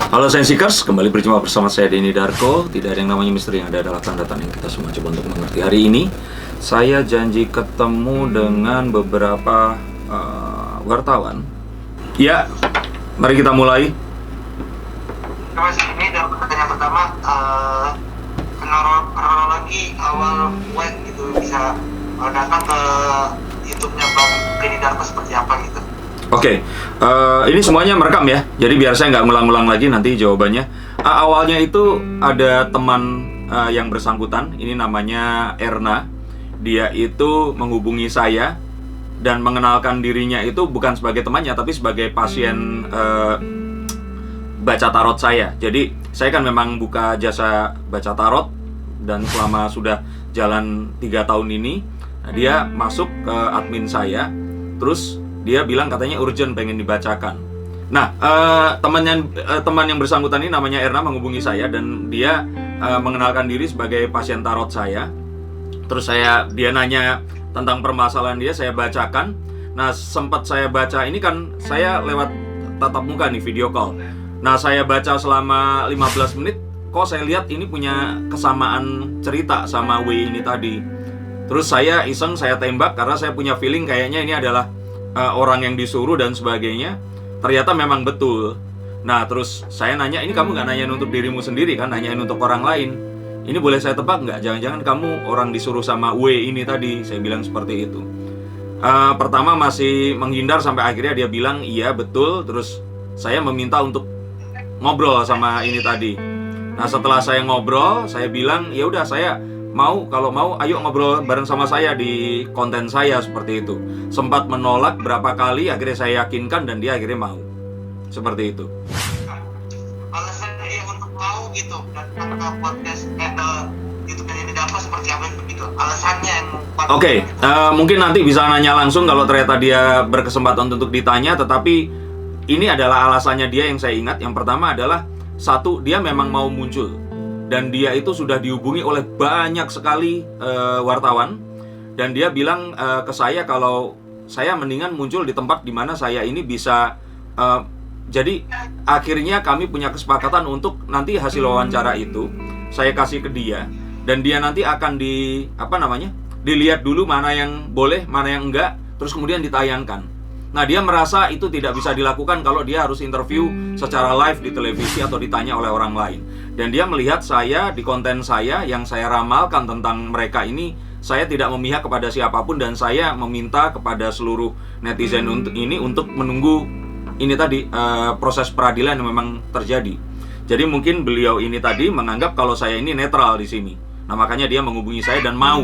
Halo Sensikers, kembali berjumpa bersama saya Denny Darko. Tidak ada yang namanya misteri, yang ada adalah tanda-tanda yang kita semua coba untuk mengerti. Hari ini saya janji ketemu dengan beberapa wartawan. Ya, mari kita mulai. Mas, ini dalam pertanyaan pertama, kronologi awal web gitu bisa datang ke YouTube-nya Bang Denny Darko seperti apa gitu. Oke, ini semuanya merekam ya, jadi biar saya nggak ngulang-ngulang lagi nanti jawabannya. Awalnya itu ada teman yang bersangkutan, ini namanya Erna. Dia itu menghubungi saya dan mengenalkan dirinya itu bukan sebagai temannya, tapi sebagai pasien baca tarot saya. Jadi saya kan memang buka jasa baca tarot dan selama sudah jalan 3 tahun ini, dia masuk ke admin saya, terus dia bilang katanya urgent pengen dibacakan. Nah, teman yang bersangkutan ini namanya Erna menghubungi saya dan dia mengenalkan diri sebagai pasien tarot saya. Terus dia nanya tentang permasalahan dia, saya bacakan. Nah, sempat saya baca ini kan saya lewat tatap muka nih, video call. Nah, saya baca selama 15 menit, kok saya lihat ini punya kesamaan cerita sama W ini tadi. Terus saya iseng, saya tembak karena saya punya feeling kayaknya ini adalah orang yang disuruh dan sebagainya. Ternyata memang betul. Nah, terus saya nanya, ini kamu nggak nanyain untuk dirimu sendiri kan, nanyain untuk orang lain. Ini boleh saya tebak nggak? Jangan-jangan kamu orang disuruh sama W ini tadi. Saya bilang seperti itu. Pertama masih menghindar sampai akhirnya dia bilang iya betul. Terus saya meminta untuk ngobrol sama ini tadi. Nah, setelah saya ngobrol, saya bilang ya udah, saya mau, kalau mau ayo ngobrol bareng sama saya di konten saya, seperti itu. Sempat menolak berapa kali, akhirnya saya yakinkan dan dia akhirnya mau. Seperti itu. Alasan dia untuk mau gitu dan ke podcast YouTube Denny Darko seperti apa gitu. Alasannya yang Oke, mungkin nanti bisa nanya langsung kalau ternyata dia berkesempatan untuk ditanya. Tetapi ini adalah alasannya dia yang saya ingat. Yang pertama adalah, satu, dia memang mau muncul. Dan dia itu sudah dihubungi oleh banyak sekali wartawan. Dan dia bilang ke saya kalau saya mendingan muncul di tempat di mana saya ini bisa. Jadi akhirnya kami punya kesepakatan untuk nanti hasil wawancara itu saya kasih ke dia. Dan dia nanti akan dilihat dulu mana yang boleh, mana yang enggak. Terus kemudian ditayangkan. Nah, dia merasa itu tidak bisa dilakukan kalau dia harus interview secara live di televisi atau ditanya oleh orang lain. Dan dia melihat saya di konten saya yang saya ramalkan tentang mereka ini, saya tidak memihak kepada siapapun dan saya meminta kepada seluruh netizen untuk menunggu ini tadi proses peradilan yang memang terjadi. Jadi mungkin beliau ini tadi menganggap kalau saya ini netral di sini. Nah, makanya dia menghubungi saya dan mau.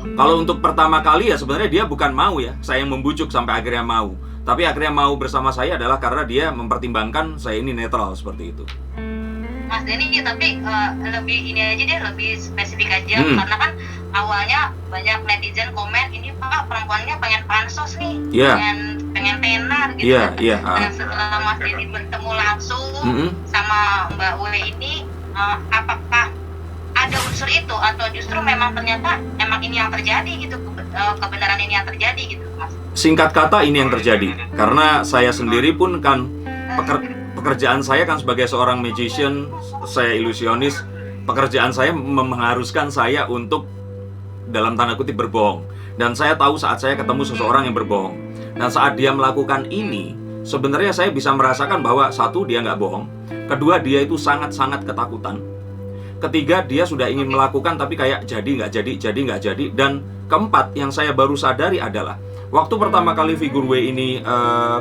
Kalau untuk pertama kali ya sebenarnya dia bukan mau ya, saya yang membujuk sampai akhirnya mau. Tapi akhirnya mau bersama saya adalah karena dia mempertimbangkan saya ini netral, seperti itu. Mas Denny, tapi lebih ini aja deh, lebih spesifik aja. Karena kan awalnya banyak netizen komen, ini Pak perempuannya pengen pansos nih, pengen tenar gitu. Dan setelah Mas Denny bertemu langsung sama Mbak W ini, apakah ada unsur itu atau justru memang ternyata ini yang terjadi gitu, kebenaran ini yang terjadi gitu, Mas? Singkat kata, ini yang terjadi karena saya sendiri pun kan pekerjaan saya kan sebagai seorang magician, saya ilusionis. Pekerjaan saya mengharuskan saya untuk dalam tanda kutip berbohong. Dan saya tahu saat saya ketemu seseorang yang berbohong. Dan saat dia melakukan ini, sebenarnya saya bisa merasakan bahwa satu, dia nggak bohong. Kedua, dia itu sangat-sangat ketakutan. Ketiga, dia sudah ingin melakukan tapi kayak jadi nggak jadi. Dan keempat, yang saya baru sadari adalah waktu pertama kali figur W ini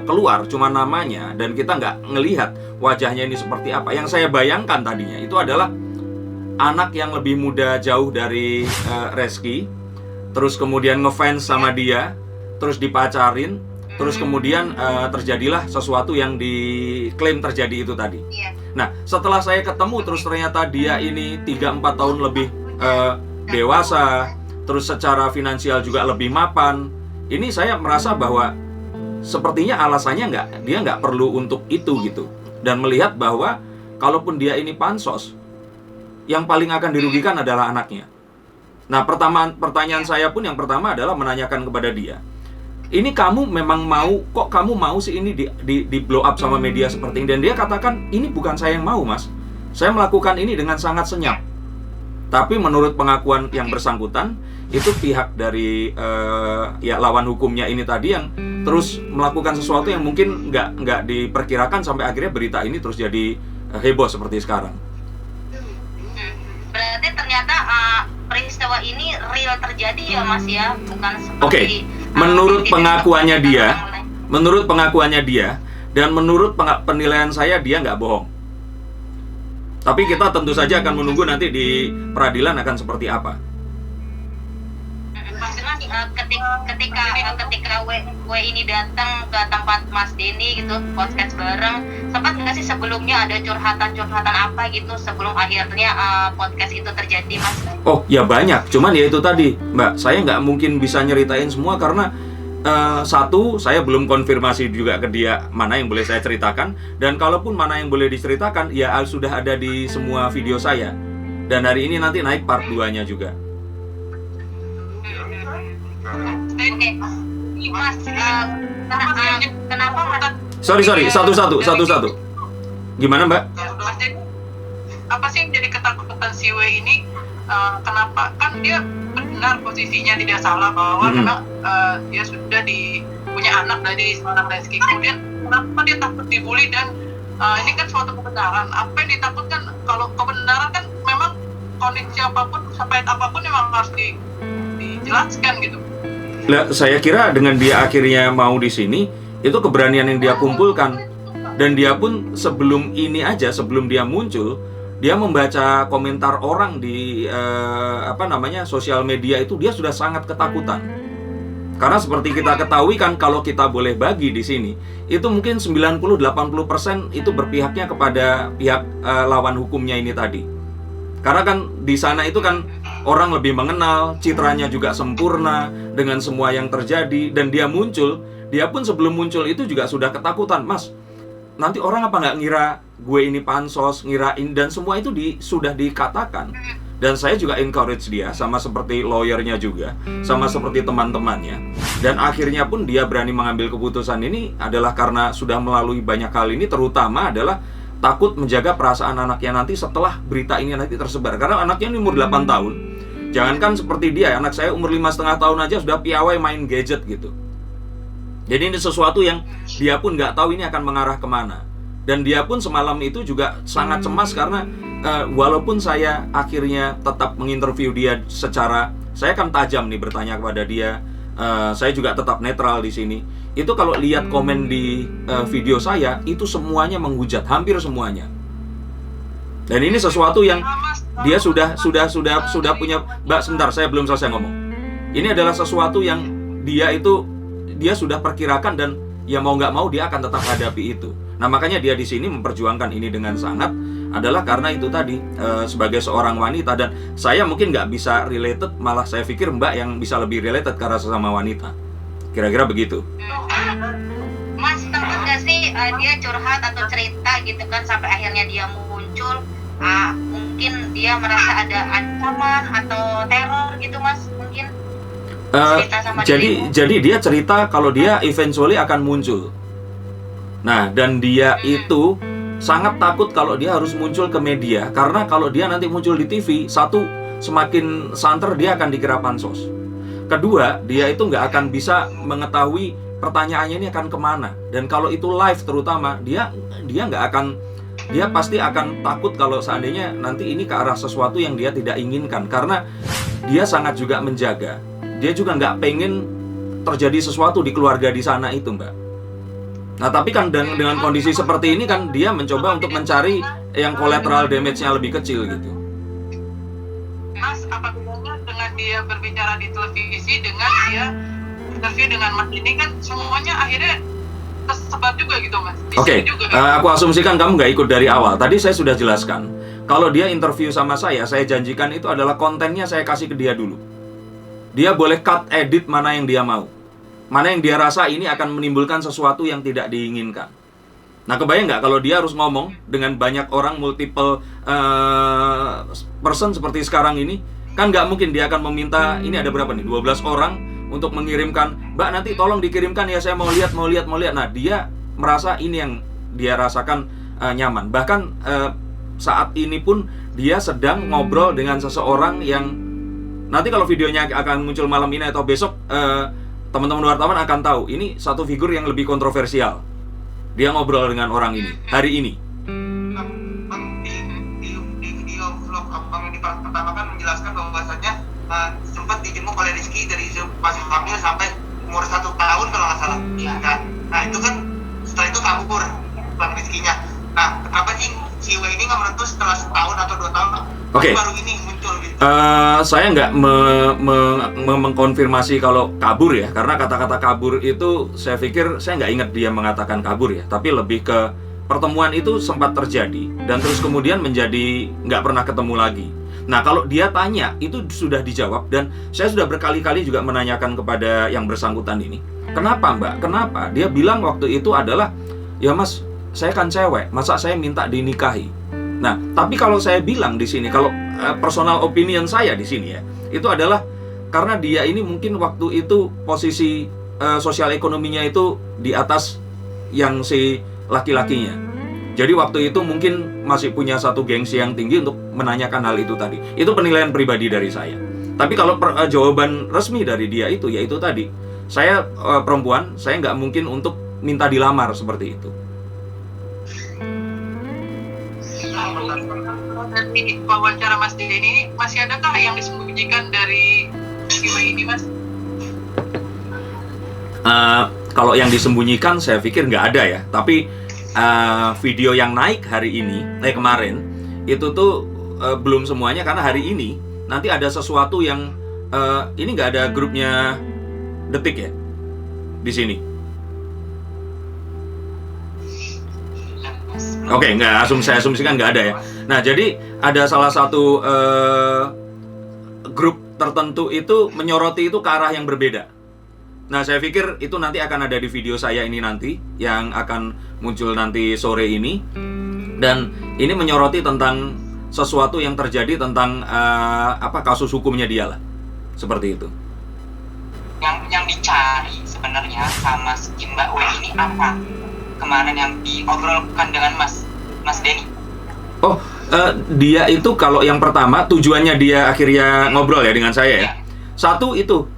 keluar, cuma namanya, dan kita nggak ngelihat wajahnya ini seperti apa. Yang saya bayangkan tadinya itu adalah anak yang lebih muda jauh dari Reski, terus kemudian ngefans sama dia, terus dipacarin, terus kemudian terjadilah sesuatu yang diklaim terjadi itu tadi. Nah, setelah saya ketemu, terus ternyata dia ini 3-4 tahun lebih dewasa, terus secara finansial juga lebih mapan. Ini saya merasa bahwa sepertinya alasannya dia nggak perlu untuk itu gitu. Dan melihat bahwa kalaupun dia ini pansos, yang paling akan dirugikan adalah anaknya. Nah, pertanyaan saya pun yang pertama adalah menanyakan kepada dia, ini kamu memang mau, kok kamu mau sih ini di blow up sama media seperti ini? Dan dia katakan, ini bukan saya yang mau, Mas. Saya melakukan ini dengan sangat senyap. Tapi menurut pengakuan yang bersangkutan, itu pihak dari lawan hukumnya ini tadi yang terus melakukan sesuatu yang mungkin nggak diperkirakan sampai akhirnya berita ini terus jadi heboh seperti sekarang. Berarti ternyata peristiwa ini real terjadi ya, Mas ya, bukan seperti. Oke. Menurut pengakuannya dia dan menurut penilaian saya, dia nggak bohong. Tapi kita tentu saja akan menunggu nanti di peradilan akan seperti apa. Mas, ketika W ini datang ke tempat Mas Denny gitu, podcast bareng, sempat nggak sih sebelumnya ada curhatan apa gitu sebelum akhirnya podcast itu terjadi, Mas? Oh ya banyak, cuman ya itu tadi Mbak, saya nggak mungkin bisa nyeritain semua karena satu, saya belum konfirmasi juga ke dia mana yang boleh saya ceritakan, dan kalaupun mana yang boleh diceritakan ya sudah ada di semua video saya, dan hari ini nanti naik part 2-nya juga. Oke, Mas, kenapa Mas? Sorry, satu. Gimana Mbak? Apa sih yang jadi ketakutan si W ini? Kenapa? Kan dia benar posisinya tidak salah bahwa memang dia sudah punya anak dari seorang Reski. Kemudian kenapa dia takut dibully, dan ini kan suatu kebenaran. Apa yang ditakutkan? Kalau kebenaran kan memang kondisi apapun, sampai apapun memang harus dijelaskan gitu. Saya kira dengan dia akhirnya mau di sini, itu keberanian yang dia kumpulkan, dan dia pun sebelum dia muncul, dia membaca komentar orang di sosial media itu, dia sudah sangat ketakutan. Karena seperti kita ketahui kan, kalau kita boleh bagi di sini, itu mungkin 90-80% itu berpihaknya kepada pihak lawan hukumnya ini tadi. Karena kan di sana itu kan orang lebih mengenal, citranya juga sempurna dengan semua yang terjadi, dan dia pun sebelum muncul itu juga sudah ketakutan, Mas. Nanti orang apa nggak ngira gue ini pansos, ngirain, dan semua itu sudah dikatakan. Dan saya juga encourage dia, sama seperti lawyernya juga, sama seperti teman-temannya. Dan akhirnya pun dia berani mengambil keputusan ini adalah karena sudah melalui banyak hal ini, terutama adalah takut menjaga perasaan anaknya nanti setelah berita ini nanti tersebar. Karena anaknya ini umur 8 tahun. Jangankan seperti dia, anak saya umur 5,5 tahun aja sudah piawai main gadget gitu. Jadi ini sesuatu yang dia pun nggak tahu ini akan mengarah kemana. Dan dia pun semalam itu juga sangat cemas karena walaupun saya akhirnya tetap menginterview dia secara, saya kan tajam nih bertanya kepada dia, saya juga tetap netral di sini. Itu kalau lihat komen di video saya, itu semuanya menghujat, hampir semuanya. Dan ini sesuatu yang dia sudah punya. Mbak, sebentar, saya belum selesai ngomong. Ini adalah sesuatu yang dia sudah perkirakan, dan ya mau nggak mau dia akan tetap hadapi itu. Nah makanya dia di sini memperjuangkan ini dengan sangat, adalah karena itu tadi sebagai seorang wanita, dan saya mungkin nggak bisa related, malah saya pikir Mbak yang bisa lebih related karena sesama wanita. Kira-kira begitu. Mas, takut nggak sih dia curhat atau cerita gitu kan sampai akhirnya dia muncul, mungkin dia merasa ada ancaman atau teror gitu, Mas, mungkin? Jadi dia cerita kalau dia eventually akan muncul. Nah, dan dia itu sangat takut kalau dia harus muncul ke media, karena kalau dia nanti muncul di TV, satu, semakin santer dia akan dikira pansos. Kedua, dia itu nggak akan bisa mengetahui pertanyaannya ini akan kemana. Dan kalau itu live terutama, dia pasti akan takut kalau seandainya nanti ini ke arah sesuatu yang dia tidak inginkan, karena dia sangat juga menjaga. Dia juga nggak pengen terjadi sesuatu di keluarga di sana itu, Mbak. Nah, tapi kan dengan kondisi seperti ini kan dia mencoba untuk mencari yang collateral damage-nya lebih kecil gitu. Mas, apa bedanya dengan dia berbicara di televisi dengan dia interview dengan Mas ini, kan semuanya akhirnya tersebar juga gitu, Mas. Oke, aku asumsikan kamu nggak ikut dari awal. Tadi saya sudah jelaskan. Kalau dia interview sama saya janjikan itu adalah kontennya saya kasih ke dia dulu. Dia boleh cut, edit mana yang dia mau, mana yang dia rasa ini akan menimbulkan sesuatu yang tidak diinginkan. Nah, kebayang nggak kalau dia harus ngomong dengan banyak orang, multiple person seperti sekarang ini, kan nggak mungkin dia akan meminta, ini ada berapa nih, 12 orang untuk mengirimkan, Mbak nanti tolong dikirimkan ya, saya mau lihat. Nah, dia merasa ini yang dia rasakan nyaman. Bahkan saat ini pun dia sedang ngobrol dengan seseorang yang nanti kalau videonya akan muncul malam ini atau besok, teman-teman wartawan akan tahu ini satu figur yang lebih kontroversial. Dia ngobrol dengan orang ini hari ini. Di video vlog abang yang pertama kan menjelaskan bahwasanya sempat dijenguk oleh Rizky dari pas hamil sampai umur 1 tahun kalau nggak salah. Nah itu kan setelah itu kabur bang Rizky-nya. Nah kenapa sih si W ini nggak menentu setelah 1 tahun atau 2 tahun? Oke. Baru ini muncul gitu. Saya nggak mengkonfirmasi kalau kabur ya, karena kata-kata kabur itu saya pikir saya nggak ingat dia mengatakan kabur ya, tapi lebih ke pertemuan itu sempat terjadi dan terus kemudian menjadi nggak pernah ketemu lagi. Nah kalau dia tanya itu sudah dijawab dan saya sudah berkali-kali juga menanyakan kepada yang bersangkutan ini, kenapa Mbak? Kenapa? Dia bilang waktu itu adalah, ya Mas, saya kan cewek, masa saya minta dinikahi? Nah, tapi kalau saya bilang di sini, kalau personal opinion saya di sini ya, itu adalah karena dia ini mungkin waktu itu posisi sosial ekonominya itu di atas yang si laki-lakinya. Jadi waktu itu mungkin masih punya satu gengsi yang tinggi untuk menanyakan hal itu tadi. Itu penilaian pribadi dari saya. Tapi kalau jawaban resmi dari dia itu, yaitu tadi, saya perempuan, saya nggak mungkin untuk minta dilamar seperti itu. Dari wawancara Mas Denny ini masih adakah yang disembunyikan dari jiwa ini, Mas? Kalau yang disembunyikan saya pikir nggak ada ya. Tapi video yang naik hari ini, kemarin itu tuh belum semuanya, karena hari ini nanti ada sesuatu yang ini nggak ada grupnya Detik ya di sini. Oke, nggak, saya asumsikan nggak ada ya. Nah, jadi ada salah satu grup tertentu itu menyoroti itu ke arah yang berbeda. Nah, saya pikir itu nanti akan ada di video saya ini nanti, yang akan muncul nanti sore ini. Dan ini menyoroti tentang sesuatu yang terjadi tentang kasus hukumnya dia lah. Seperti itu. Yang dicari sebenarnya sama si Mbak W ini apa? Kemarin yang diobrolkan dengan Mas Denny. Oh, dia itu kalau yang pertama tujuannya dia akhirnya ngobrol ya dengan saya ya. Satu itu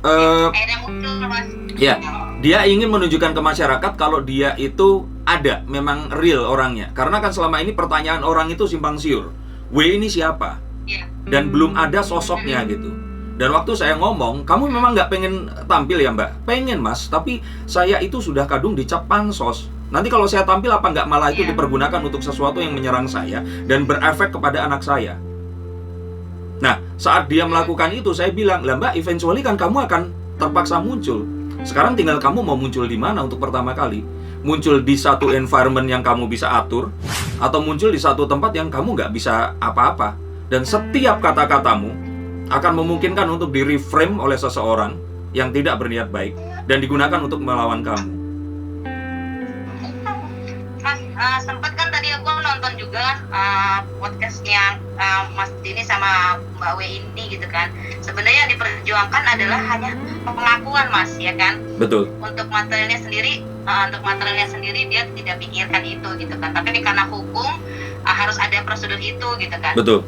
ya, dia ingin menunjukkan ke masyarakat kalau dia itu ada, memang real orangnya. Karena kan selama ini pertanyaan orang itu simpang siur. W ini siapa? Dan belum ada sosoknya gitu. Dan waktu saya ngomong, kamu memang nggak pengen tampil ya Mbak? Pengen Mas, tapi saya itu sudah kadung dicap pansos. Nanti kalau saya tampil apa nggak malah itu dipergunakan untuk sesuatu yang menyerang saya dan berefek kepada anak saya. Nah, saat dia melakukan itu, saya bilang, lah Mbak, eventually kan kamu akan terpaksa muncul. Sekarang tinggal kamu mau muncul di mana untuk pertama kali. Muncul di satu environment yang kamu bisa atur, atau muncul di satu tempat yang kamu nggak bisa apa-apa. Dan setiap kata-katamu akan memungkinkan untuk di-reframe oleh seseorang yang tidak berniat baik dan digunakan untuk melawan kamu. Mas, sempat kan tadi aku nonton juga podcastnya Mas Denny sama Mbak W ini gitu kan. Sebenarnya yang diperjuangkan adalah hanya pengakuan Mas, ya kan? Betul. Untuk materialnya sendiri dia tidak pikirkan itu gitu kan. Tapi karena hukum harus ada prosedur itu gitu kan. Betul.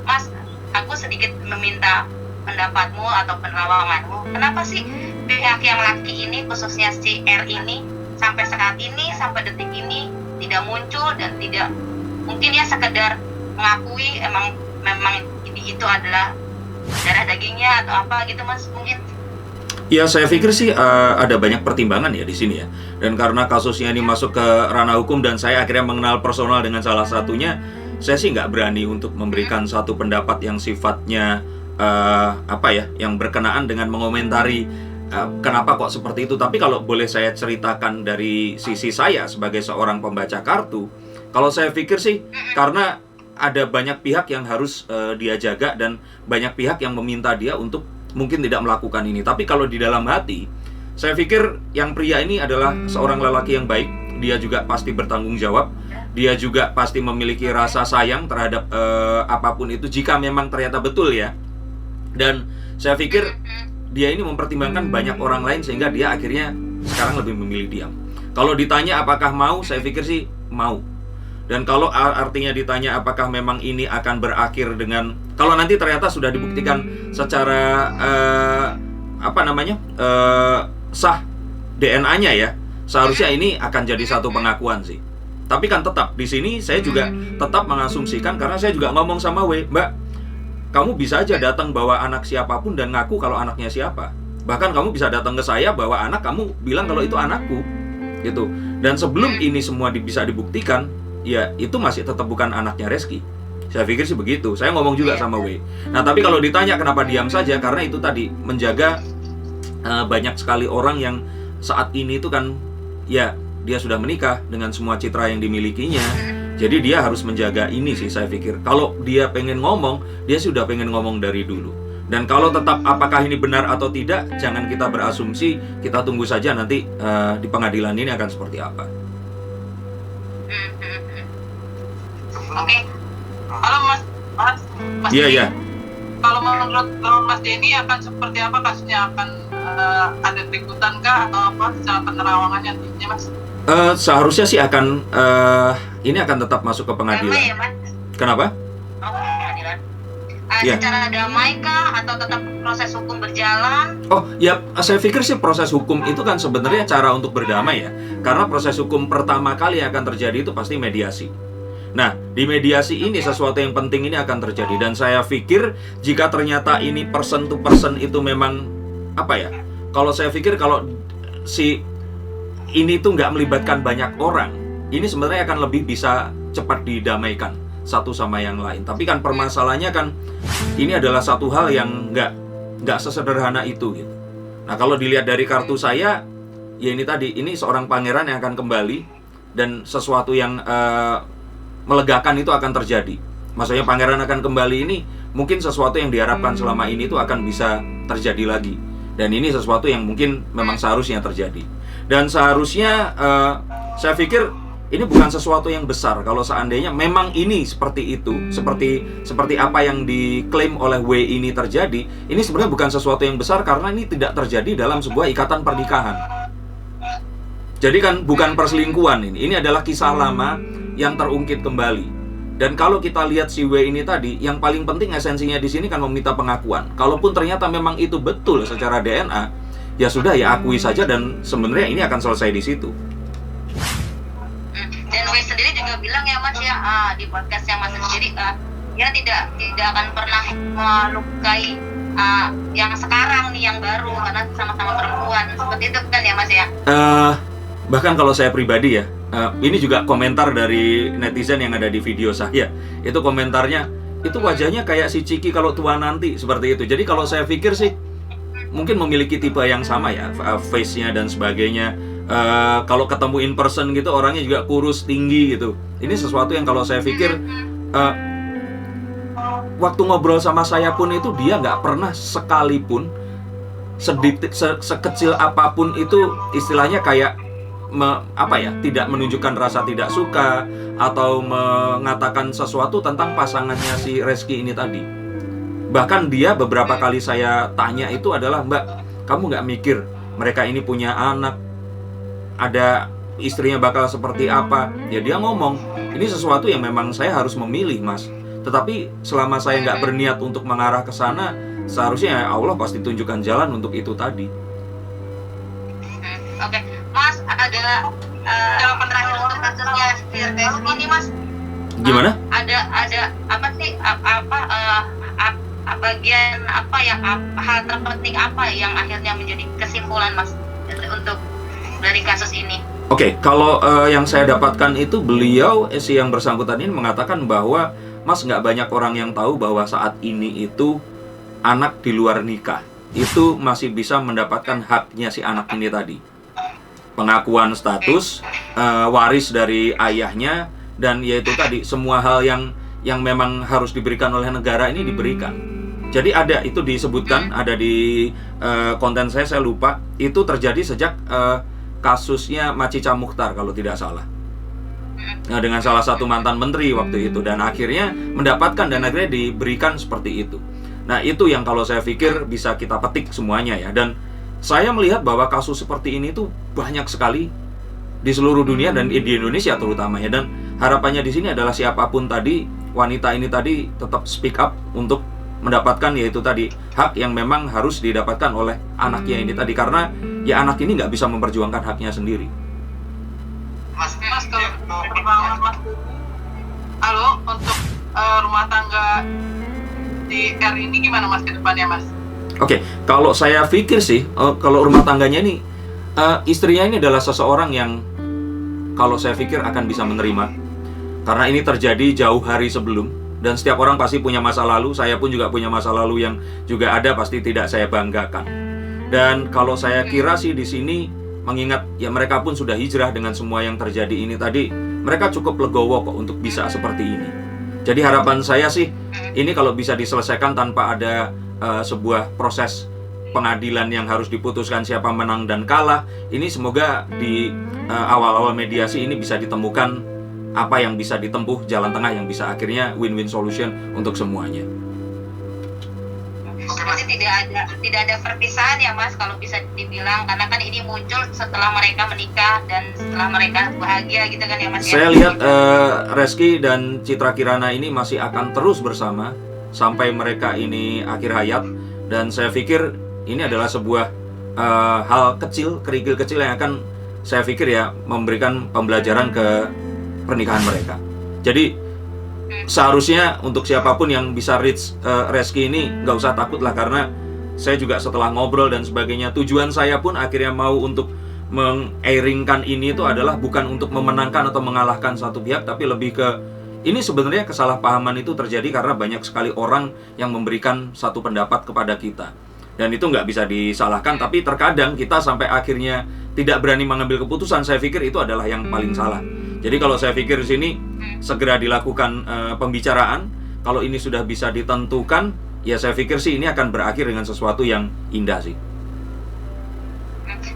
Mas, aku sedikit meminta pendapatmu atau penerawanganmu. Kenapa sih pihak yang laki ini, khususnya si R ini, sampai saat ini, sampai detik ini tidak muncul dan tidak, mungkin ya sekedar mengakui memang itu adalah darah dagingnya atau apa gitu Mas, mungkin? Ya, saya pikir sih ada banyak pertimbangan ya di sini ya. Dan karena kasusnya ini masuk ke ranah hukum dan saya akhirnya mengenal personal dengan salah satunya, saya sih nggak berani untuk memberikan satu pendapat yang sifatnya yang berkenaan dengan mengomentari kenapa kok seperti itu. Tapi kalau boleh saya ceritakan dari sisi saya sebagai seorang pembaca kartu, kalau saya pikir sih karena ada banyak pihak yang harus dia jaga dan banyak pihak yang meminta dia untuk mungkin tidak melakukan ini. Tapi kalau di dalam hati, saya pikir yang pria ini adalah seorang lelaki yang baik. Dia juga pasti bertanggung jawab. Dia juga pasti memiliki rasa sayang terhadap apapun itu, jika memang ternyata betul ya. Dan saya pikir dia ini mempertimbangkan banyak orang lain sehingga dia akhirnya sekarang lebih memilih diam. Kalau ditanya apakah mau, saya pikir sih mau. Dan kalau artinya ditanya apakah memang ini akan berakhir dengan, kalau nanti ternyata sudah dibuktikan secara sah DNA-nya ya, seharusnya ini akan jadi satu pengakuan sih. Tapi kan tetap di sini saya juga tetap mengasumsikan, karena saya juga ngomong sama Mbak, kamu bisa aja datang bawa anak siapapun dan ngaku kalau anaknya siapa. Bahkan kamu bisa datang ke saya bawa anak, kamu bilang kalau itu anakku, gitu. Dan sebelum ini semua bisa dibuktikan, ya itu masih tetap bukan anaknya Reski. Saya pikir sih begitu. Saya ngomong juga sama Nah, tapi kalau ditanya kenapa diam saja, karena itu tadi menjaga banyak sekali orang yang saat ini itu kan ya dia sudah menikah dengan semua citra yang dimilikinya. Jadi dia harus menjaga ini sih saya pikir. Kalau dia pengen ngomong, dia sudah pengen ngomong dari dulu. Dan kalau tetap apakah ini benar atau tidak, jangan kita berasumsi, kita tunggu saja nanti di pengadilan ini akan seperti apa. Oke. Kalau Mas Iya. Kalau menurut Mas Denny akan seperti apa kasusnya? Akan ada keributan kah atau apa secara penerawangannya nantinya, Mas? Seharusnya sih akan ini akan tetap masuk ke pengadilan. Damai ya, Mas? Kenapa? Oh, pengadilan. Ya. Secara damai kah atau tetap proses hukum berjalan? Oh ya, saya pikir sih proses hukum itu kan sebenarnya cara untuk berdamai ya. Karena proses hukum pertama kali yang akan terjadi itu pasti mediasi. Nah, di mediasi ini sesuatu yang penting ini akan terjadi. Dan saya pikir jika ternyata ini person to person itu memang apa ya, kalau saya pikir kalau si ini tuh nggak melibatkan banyak orang, ini sebenarnya akan lebih bisa cepat didamaikan satu sama yang lain. Tapi kan permasalahannya kan ini adalah satu hal yang nggak sesederhana itu gitu. Nah, kalau dilihat dari kartu saya, ya ini tadi, ini seorang pangeran yang akan kembali dan sesuatu yang melegakan itu akan terjadi. Maksudnya pangeran akan kembali ini mungkin sesuatu yang diharapkan selama ini itu akan bisa terjadi lagi. Dan ini sesuatu yang mungkin memang seharusnya terjadi. Dan seharusnya saya pikir ini bukan sesuatu yang besar kalau seandainya memang ini seperti itu, seperti apa yang diklaim oleh W ini terjadi. Ini sebenarnya bukan sesuatu yang besar karena ini tidak terjadi dalam sebuah ikatan pernikahan. Jadi kan bukan perselingkuhan ini adalah kisah lama yang terungkit kembali. Dan kalau kita lihat si W ini tadi, yang paling penting esensinya di sini kan meminta pengakuan. Kalaupun ternyata memang itu betul secara DNA, ya sudah, ya akui saja dan sebenarnya ini akan selesai di situ. Dan W sendiri juga bilang ya Mas ya, di podcastnya Mas sendiri, dia tidak akan pernah melukai yang sekarang nih, yang baru, karena sama-sama perempuan. Seperti itu kan ya Mas ya? Bahkan kalau saya pribadi ya, ini juga komentar dari netizen yang ada di video saya. Itu komentarnya, itu wajahnya kayak si Ciki kalau tua nanti, seperti itu. Jadi kalau saya pikir sih, mungkin memiliki tipe yang sama ya, face-nya dan sebagainya. Kalau ketemu in person gitu, orangnya juga kurus, tinggi gitu. Ini sesuatu yang kalau saya pikir, waktu ngobrol sama saya pun itu dia nggak pernah sekalipun, sekecil apapun itu istilahnya kayak tidak menunjukkan rasa tidak suka atau mengatakan sesuatu tentang pasangannya si Reski ini tadi. Bahkan dia beberapa kali saya tanya itu adalah, Mbak, kamu nggak mikir mereka ini punya anak, ada istrinya bakal seperti apa? Ya dia ngomong, ini sesuatu yang memang saya harus memilih, Mas. Tetapi selama saya nggak berniat untuk mengarah ke sana, seharusnya Allah pasti tunjukkan jalan untuk itu tadi. Oke. Mas, ada jawaban terakhir untuk kasusnya Reski ini, Mas? Gimana? Ada apa sih? Bagian apa yang hal terpenting apa yang akhirnya menjadi kesimpulan Mas untuk dari kasus ini? Oke, kalau yang saya dapatkan itu beliau si yang bersangkutan ini mengatakan bahwa Mas, nggak banyak orang yang tahu bahwa saat ini itu anak di luar nikah itu masih bisa mendapatkan haknya si anak ini tadi. Pengakuan status, waris dari ayahnya, dan yaitu tadi semua hal yang memang harus diberikan oleh negara ini diberikan. Jadi ada, itu disebutkan, ada di konten saya lupa, itu terjadi sejak kasusnya Macica Muchtar kalau tidak salah. Nah, dengan salah satu mantan menteri waktu itu, dan akhirnya mendapatkan dan akhirnya diberikan seperti itu. Nah, itu yang kalau saya pikir bisa kita petik semuanya ya. Dan saya melihat bahwa kasus seperti ini tuh banyak sekali di seluruh dunia dan di Indonesia terutama ya. Dan harapannya di sini adalah siapapun tadi, wanita ini tadi tetap speak up untuk mendapatkan yaitu tadi hak yang memang harus didapatkan oleh anaknya ini tadi, karena ya anak ini nggak bisa memperjuangkan haknya sendiri. Mas, kalau perkembangan Mas, halo, untuk rumah tangga di R ini gimana Mas ke depannya Mas? Oke, kalau saya pikir sih, kalau rumah tangganya ini, istrinya ini adalah seseorang yang kalau saya pikir akan bisa menerima, karena ini terjadi jauh hari sebelum. Dan setiap orang pasti punya masa lalu, saya pun juga punya masa lalu yang juga ada, pasti tidak saya banggakan. Dan kalau saya kira sih di sini, mengingat ya mereka pun sudah hijrah dengan semua yang terjadi ini tadi, mereka cukup legowo kok untuk bisa seperti ini. Jadi harapan saya sih, ini kalau bisa diselesaikan tanpa ada sebuah proses pengadilan yang harus diputuskan siapa menang dan kalah, ini semoga di awal-awal mediasi ini bisa ditemukan apa yang bisa ditempuh, jalan tengah yang bisa akhirnya win-win solution untuk semuanya. Jadi tidak ada perpisahan ya Mas, kalau bisa dibilang, karena kan ini muncul setelah mereka menikah dan setelah mereka bahagia gitu kan ya Mas. Saya lihat Reski dan Citra Kirana ini masih akan terus bersama sampai mereka ini akhir hayat, dan saya pikir ini adalah sebuah hal kecil, kerikil kecil yang akan saya pikir ya memberikan pembelajaran ke pernikahan mereka. Jadi seharusnya untuk siapapun yang bisa reach Reski ini nggak usah takut lah, karena saya juga setelah ngobrol dan sebagainya, tujuan saya pun akhirnya mau untuk meng-airingkan ini itu adalah bukan untuk memenangkan atau mengalahkan satu pihak, tapi lebih ke ini sebenarnya kesalahpahaman itu terjadi karena banyak sekali orang yang memberikan satu pendapat kepada kita, dan itu nggak bisa disalahkan. Tapi terkadang kita sampai akhirnya tidak berani mengambil keputusan, saya pikir itu adalah yang paling salah. Jadi kalau saya pikir di sini segera dilakukan pembicaraan. Kalau ini sudah bisa ditentukan, ya saya pikir sih ini akan berakhir dengan sesuatu yang indah sih.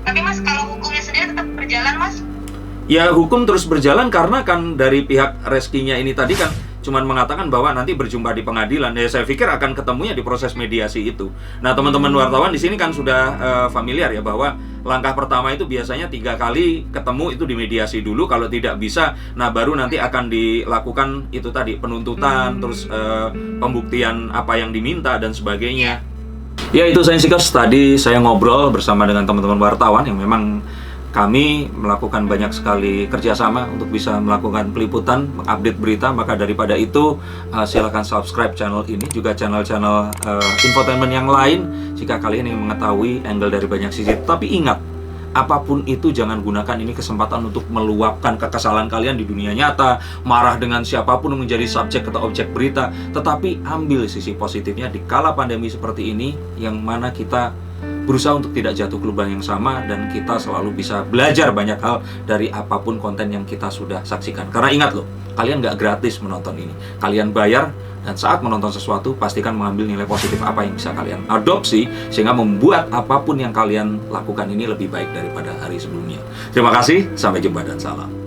Tapi Mas, kalau hukumnya sendiri tetap berjalan Mas? Ya, hukum terus berjalan karena kan dari pihak Reskinya ini tadi kan cuman mengatakan bahwa nanti berjumpa di pengadilan. Ya saya pikir akan ketemunya di proses mediasi itu. Nah, teman-teman wartawan di sini kan sudah familiar ya bahwa langkah pertama itu biasanya 3 kali ketemu itu di mediasi dulu. Kalau tidak bisa, nah baru nanti akan dilakukan itu tadi penuntutan, terus pembuktian apa yang diminta dan sebagainya. Ya, itu Science Seekers, tadi saya ngobrol bersama dengan teman-teman wartawan yang memang kami melakukan banyak sekali kerjasama untuk bisa melakukan peliputan, mengupdate berita. Maka daripada itu, silakan subscribe channel ini, juga channel-channel infotainment yang lain jika kalian ingin mengetahui angle dari banyak sisi. Tapi ingat, apapun itu jangan gunakan ini kesempatan untuk meluapkan kekesalan kalian di dunia nyata, marah dengan siapapun menjadi subjek atau objek berita. Tetapi ambil sisi positifnya di kala pandemi seperti ini, yang mana kita berusaha untuk tidak jatuh ke lubang yang sama, dan kita selalu bisa belajar banyak hal dari apapun konten yang kita sudah saksikan. Karena ingat loh, kalian nggak gratis menonton ini, kalian bayar, dan saat menonton sesuatu pastikan mengambil nilai positif apa yang bisa kalian adopsi sehingga membuat apapun yang kalian lakukan ini lebih baik daripada hari sebelumnya. Terima kasih, sampai jumpa dan salam.